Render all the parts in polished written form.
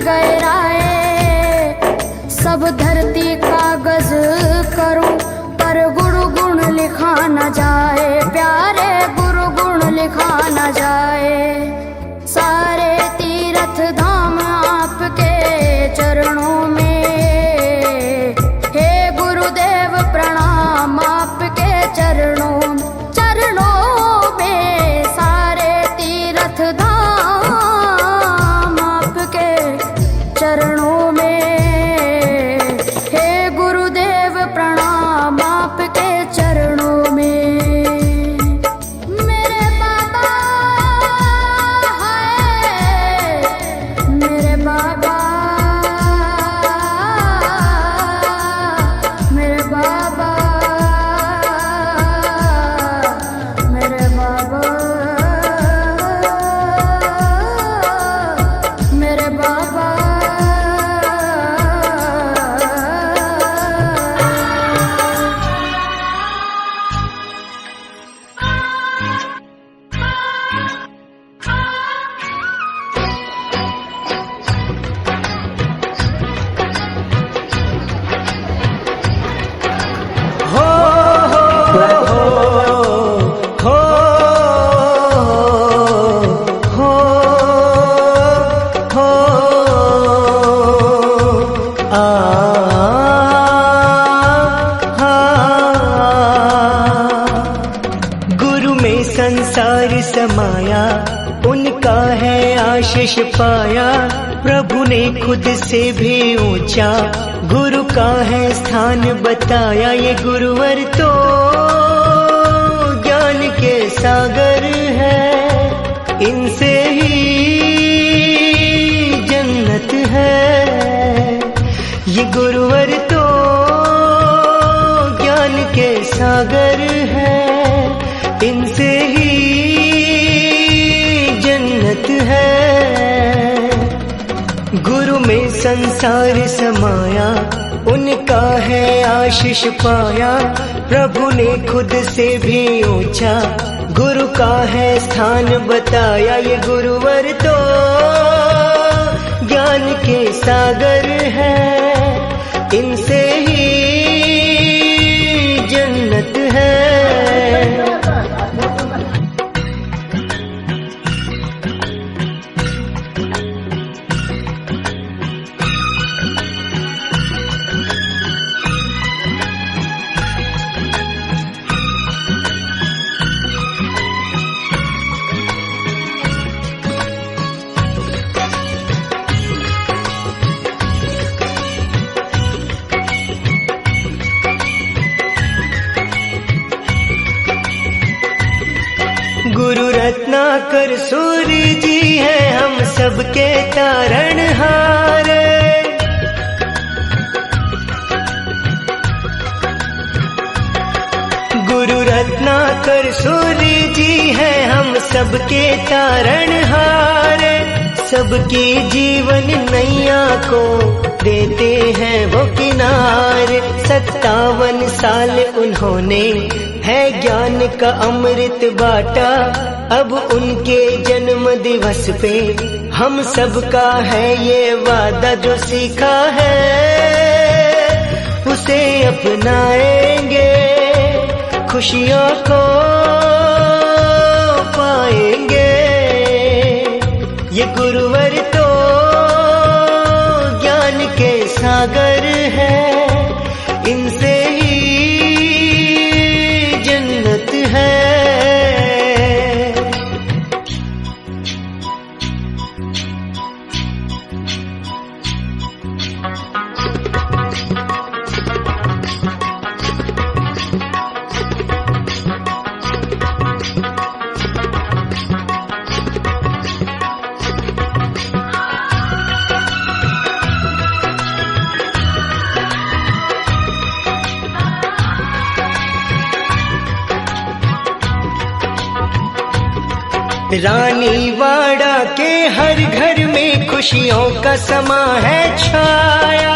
गहराए, सब धरती कागज करूं पर गुरु गुण लिखा न जाए, प्यारे गुरु गुण लिखा न जाए। सारे तीर्थ धाम आपके चरणों में, हे गुरुदेव प्रणाम आपके चरणों में। सारे तीर्थ धाम आपके चरणों में, हे गुरुदेव प्रणाम आपके चरणों में। मेरे बाबा है, मेरे बाबा, मेरे बाबा, मेरे बाबा, मेरे बाबा। गुरु में संसार समाया, उनका है आशीष पाया। प्रभु ने खुद से भी ऊंचा गुरु का है स्थान बताया। ये गुरुवर तो ज्ञान के सागर है, इनसे ही जन्नत है। ये गुरुवर तो ज्ञान के सागर है, इनसे ही जन्नत है। गुरु में संसार समाया, उनका है आशीष पाया। प्रभु ने खुद से भी ऊंचा गुरु का है स्थान बताया। ये गुरुवर तो ज्ञान के सागर है, इनसे ही जन्नत है। गुरु रत्नाकर सूर्य जी है हम सबके तारणहार। गुरु रत्नाकर सूर्य जी है हम सबके तारणहार। सबकी जीवन नैया को देते हैं वो किनारे। 57 साल उन्होंने है ज्ञान का अमृत बाटा। अब उनके जन्म दिवस पे हम सबका है ये वादा। जो सीखा है उसे अपनाएंगे, खुशियों को पाएंगे। ये गुरुवर तो ज्ञान के सागर है, इनसे ही जन्नत है। रानीवाड़ा के हर घर में खुशियों का समा है छाया।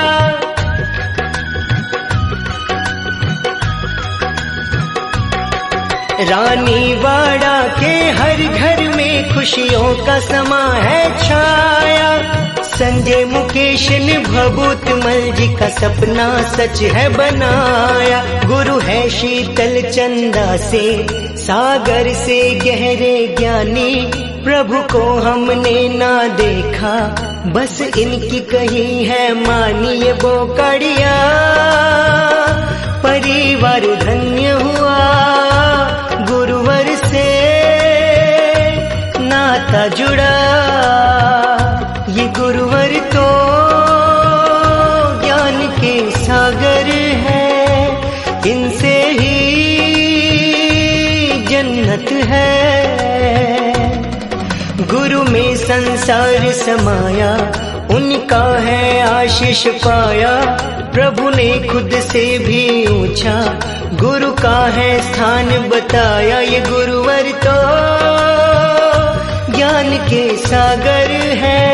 रानीवाड़ा के हर घर में खुशियों का समा है छाया। संजय मुकेश ने भभूतमल जी का सपना सच है बनाया। गुरु है शीतल चंदा से, सागर से गहरे ज्ञानी, प्रभु को हमने ना देखा, बस इनकी कही है मानी ये बोकड़िया। परिवार धन्य हुआ गुरुवर से नाता जुड़ा, ये गुरुवर तो ज्ञान के सागर है, इनसे ही जन्नत है। गुरु में संसार समाया, उनका है आशीष पाया, प्रभु ने खुद से भी ऊंचा गुरु का है स्थान बताया। ये गुरुवर तो ज्ञान के सागर है।